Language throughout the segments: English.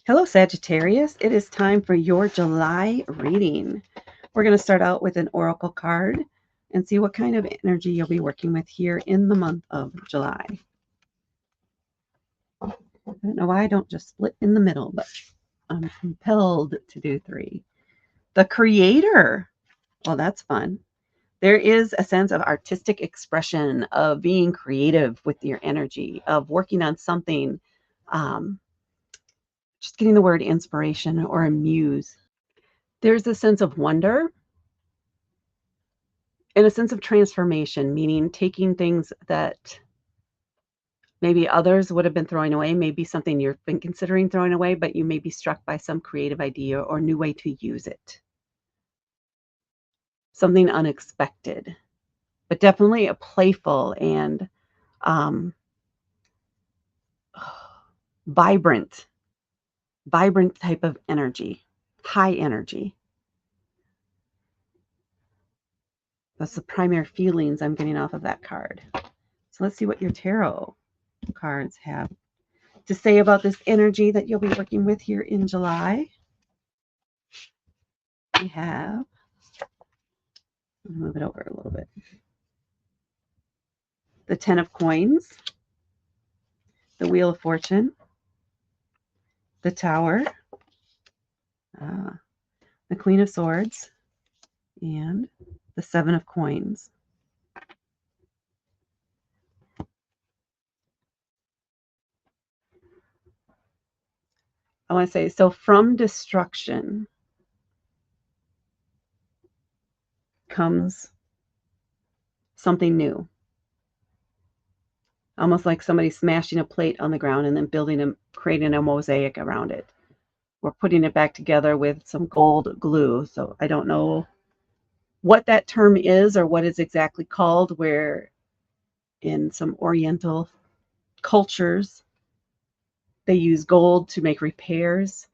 Hello, Sagittarius. It is time for your July reading. We're going to start out with an oracle card and see what kind of energy you'll be working with here in the month of July. I don't know why I don't just split in the middle, but I'm compelled to do 3. The Creator. Well, that's fun. There is a sense of artistic expression, of being creative with your energy, of working on something, just getting the word inspiration or a muse. There's a sense of wonder and a sense of transformation, meaning taking things that maybe others would have been throwing away, maybe something you've been considering throwing away, but you may be struck by some creative idea or new way to use it. Something unexpected, but definitely a playful and um, vibrant type of energy, high energy. That's the primary feelings I'm getting off of that card. So let's see what your tarot cards have to say about this energy that you'll be working with here in July. We have, move it over a little bit, the 10 of Coins, the Wheel of Fortune, the Tower, the Queen of Swords, and the 7 of Coins. I want to say, so from destruction comes something new. Almost like somebody smashing a plate on the ground and then creating a mosaic around it. We're putting it back together with some gold glue. So I don't know what that term is or what it's exactly called, where in some Oriental cultures, they use gold to make repairs.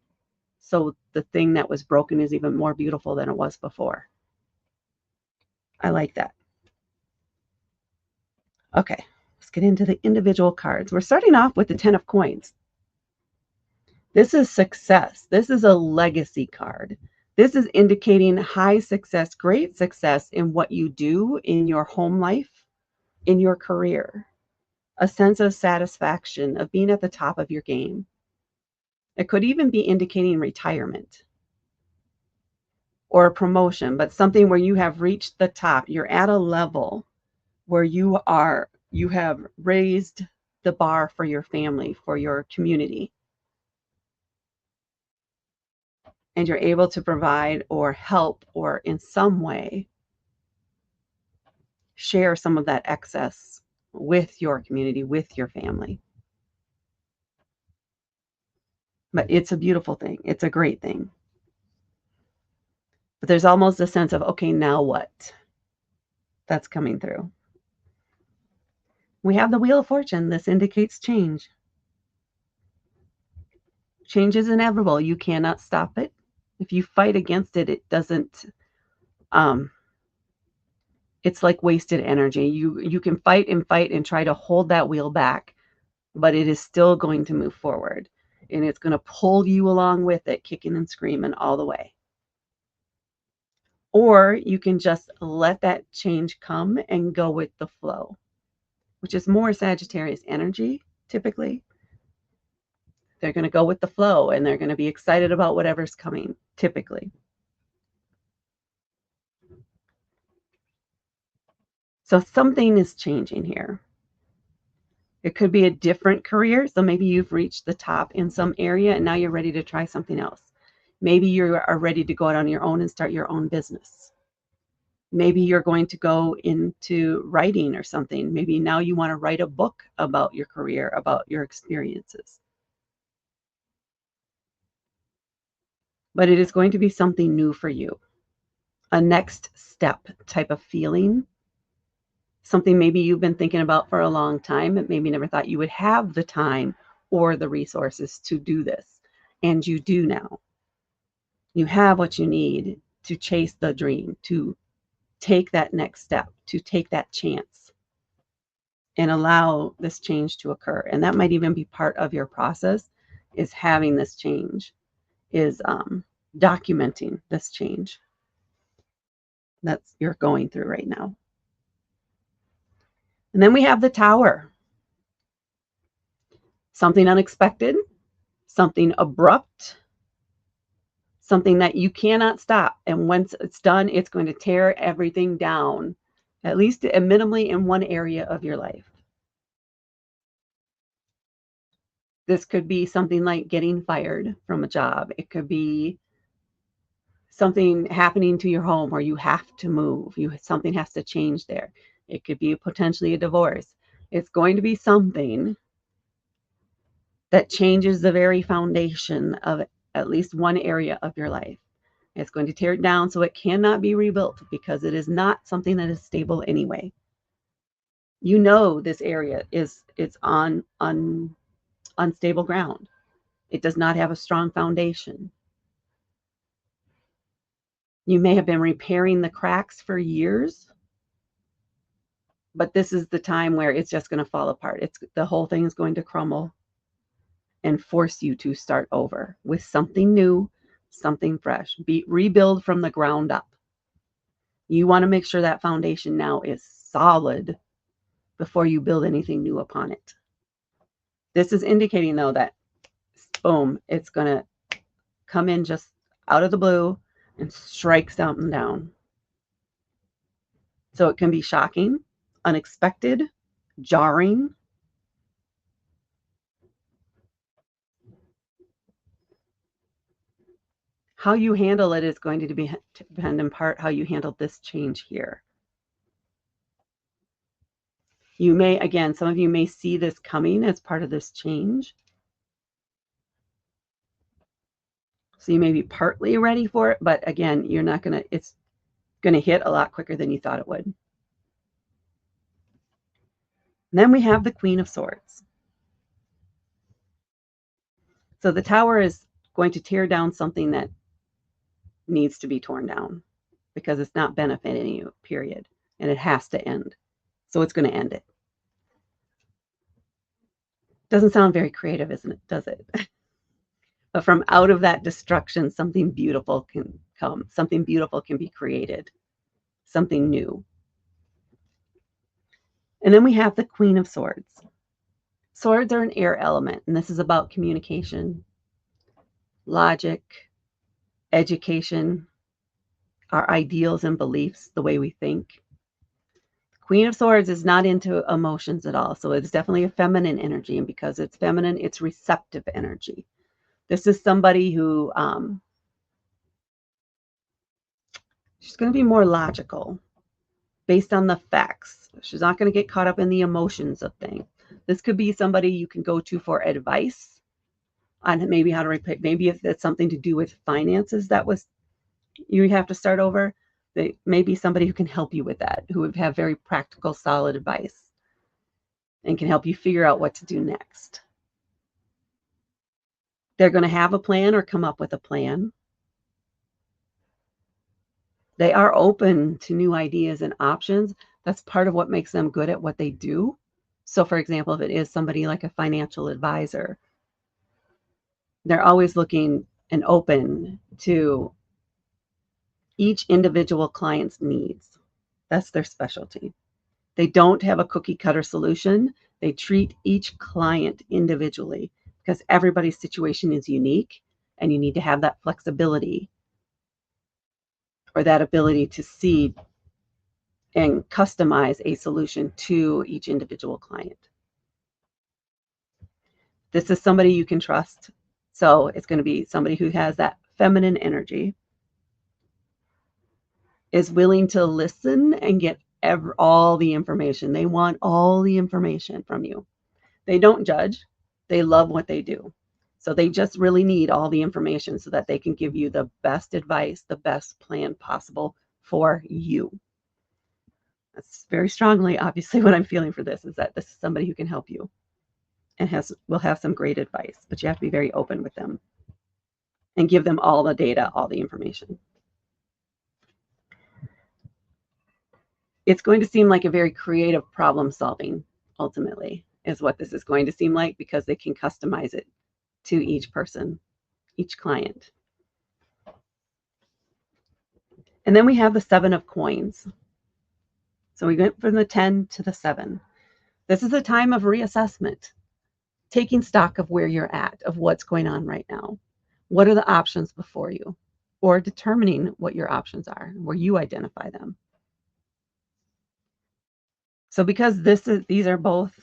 So the thing that was broken is even more beautiful than it was before. I like that. Okay, let's get into the individual cards. We're starting off with the 10 of Coins. This is success. This is a legacy card. This is indicating high success, great success in what you do in your home life, in your career. A sense of satisfaction, of being at the top of your game. It could even be indicating retirement or a promotion, but something where you have reached the top. You're at a level where you have raised the bar for your family, for your community. And you're able to provide or help or in some way share some of that excess with your community, with your family. But it's a beautiful thing. It's a great thing. But there's almost a sense of, okay, now what? That's coming through. We have the Wheel of Fortune. This indicates change. Change is inevitable. You cannot stop it. If you fight against it, it doesn't, it's like wasted energy. You can fight and try to hold that wheel back, but it is still going to move forward. And it's going to pull you along with it, kicking and screaming all the way. Or you can just let that change come and go with the flow, which is more Sagittarius energy, typically. They're going to go with the flow and they're going to be excited about whatever's coming, typically. So something is changing here. It could be a different career. So maybe you've reached the top in some area and now you're ready to try something else. Maybe you are ready to go out on your own and start your own business. Maybe you're going to go into writing or something. Maybe now you want to write a book about your career, about your experiences. But it is going to be something new for you. A next step type of feeling. Something maybe you've been thinking about for a long time, and maybe never thought you would have the time or the resources to do this. And you do now. You have what you need to chase the dream, to take that next step, to take that chance and allow this change to occur. And that might even be part of your process is having this change, is documenting this change that you're going through right now. And then we have the Tower. Something unexpected, something abrupt, something that you cannot stop. And once it's done, it's going to tear everything down, at least minimally in one area of your life. This could be something like getting fired from a job. It could be something happening to your home where you have to move. Something has to change there. It could be potentially a divorce. It's going to be something that changes the very foundation of at least one area of your life. It's going to tear it down so it cannot be rebuilt because it is not something that is stable anyway. You know this area is on unstable ground. It does not have a strong foundation. You may have been repairing the cracks for years, but this is the time where it's just going to fall apart. The whole thing is going to crumble and force you to start over with something new, something fresh. Rebuild from the ground up. You want to make sure that foundation now is solid before you build anything new upon it. This is indicating, though, that boom, it's going to come in just out of the blue and strike something down. So it can be shocking, unexpected, jarring. How you handle it is going to depend in part how you handle this change here. You may, again, some of you may see this coming as part of this change. So you may be partly ready for it, but again, you're not going to, it's going to hit a lot quicker than you thought it would. And then we have the Queen of Swords. So the Tower is going to tear down something that needs to be torn down because it's not benefiting you, period. And it has to end. So it's going to end it. Doesn't sound very creative, isn't it? Does it? But from out of that destruction, something beautiful can come. Something beautiful can be created. Something new. And then we have the Queen of Swords. Swords are an air element, and this is about communication, logic, education, our ideals and beliefs, the way we think. Queen of Swords is not into emotions at all, so it's definitely a feminine energy, and because it's feminine, it's receptive energy. This is somebody who she's going to be more logical based on the facts. She's not going to get caught up in the emotions of things. This could be somebody you can go to for advice on maybe how to repay. Maybe if it's something to do with finances you have to start over, they may be somebody who can help you with that, who would have very practical, solid advice and can help you figure out what to do next. They're going to have a plan or come up with a plan. They are open to new ideas and options. That's part of what makes them good at what they do. So, for example, if it is somebody like a financial advisor, they're always looking and open to each individual client's needs. That's their specialty. They don't have a cookie cutter solution. They treat each client individually because everybody's situation is unique and you need to have that flexibility or that ability to see and customize a solution to each individual client. This is somebody you can trust. So it's going to be somebody who has that feminine energy, is willing to listen and get all the information. They want all the information from you. They don't judge. They love what they do. So they just really need all the information so that they can give you the best advice, the best plan possible for you. That's very strongly, obviously, what I'm feeling for this is that this is somebody who can help you and will have some great advice, but you have to be very open with them and give them all the data, all the information. It's going to seem like a very creative problem solving, ultimately, is what this is going to seem like because they can customize it to each person, each client. And then we have the 7 of coins. So we went from the 10 to the 7. This is a time of reassessment, taking stock of where you're at, of what's going on right now. What are the options before you? Or determining what your options are, where you identify them. So because these are both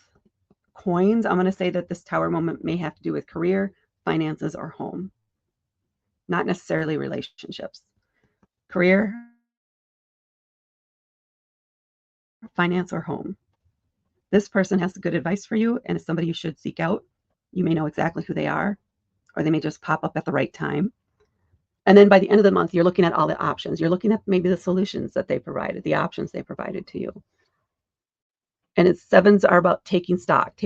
coins, I'm going to say that this Tower moment may have to do with career, finances, or home. Not necessarily relationships. Career, finance, or home. This person has good advice for you and is somebody you should seek out. You may know exactly who they are, or they may just pop up at the right time. And then by the end of the month, you're looking at all the options. You're looking at maybe the solutions that they provided, the options they provided to you. And it's 7s are about taking stock,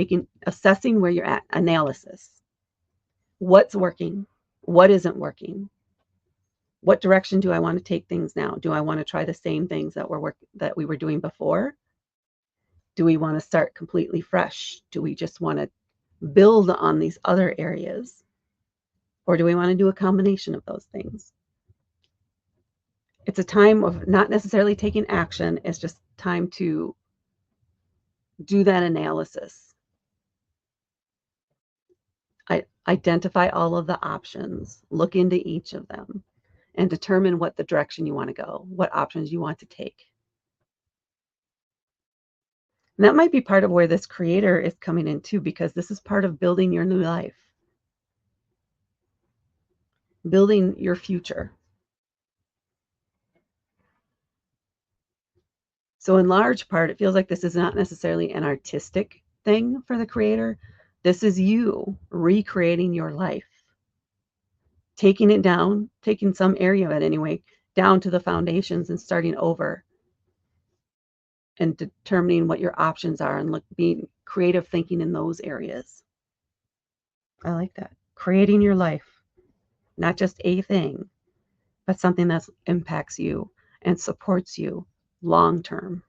assessing where you're at, analysis. What's working? What isn't working? What direction do I want to take things now? Do I want to try the same things that we were doing before? Do we want to start completely fresh? Do we just want to build on these other areas? Or do we want to do a combination of those things? It's a time of not necessarily taking action. It's just time to do that analysis. Identify all of the options, look into each of them, and determine what the direction you want to go, what options you want to take. And that might be part of where this creator is coming in too, because this is part of building your new life, building your future. So in large part, it feels like this is not necessarily an artistic thing for the creator. This is you recreating your life, taking it down, taking some area of it anyway, down to the foundations and starting over and determining what your options are and being creative thinking in those areas. I like that. Creating your life, not just a thing, but something that impacts you and supports you long term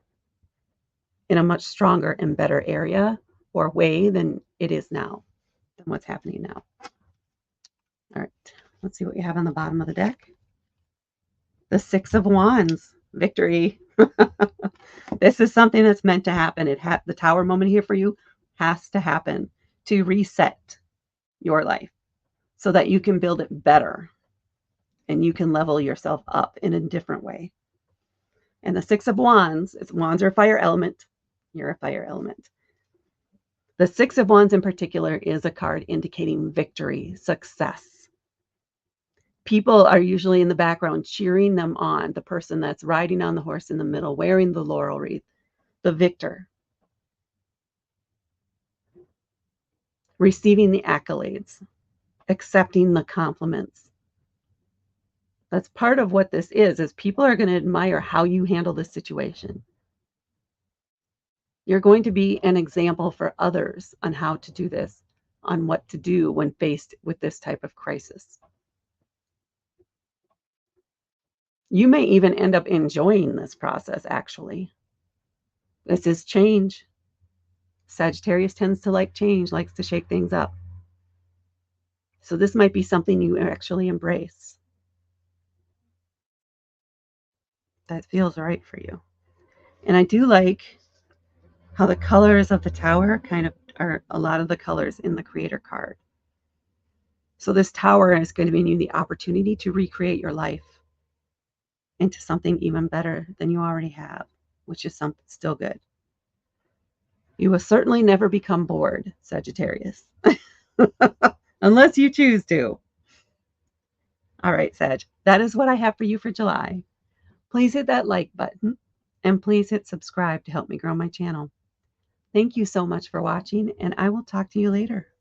in a much stronger and better area or way than it is now, than what's happening now. All right, let's see what we have on the bottom of the deck. The 6 of Wands, victory. This is something that's meant to happen. The Tower moment here for you has to happen to reset your life so that you can build it better and you can level yourself up in a different way. And the 6 of Wands, wands are a fire element. You're a fire element. The 6 of Wands in particular is a card indicating victory, success. People are usually in the background cheering them on, the person that's riding on the horse in the middle, wearing the laurel wreath, the victor, receiving the accolades, accepting the compliments. That's part of what this is people are going to admire how you handle this situation. You're going to be an example for others on how to do this, on what to do when faced with this type of crisis. You may even end up enjoying this process, actually. This is change. Sagittarius tends to like change, likes to shake things up. So this might be something you actually embrace. That feels right for you. And I do like how the colors of the Tower kind of are a lot of the colors in the Creator card. So this Tower is going to give you the opportunity to recreate your life into something even better than you already have, which is something still good. You will certainly never become bored, Sagittarius, unless you choose to. All right, Sag, that is what I have for you for July. Please hit that like button and please hit subscribe to help me grow my channel. Thank you so much for watching, and I will talk to you later.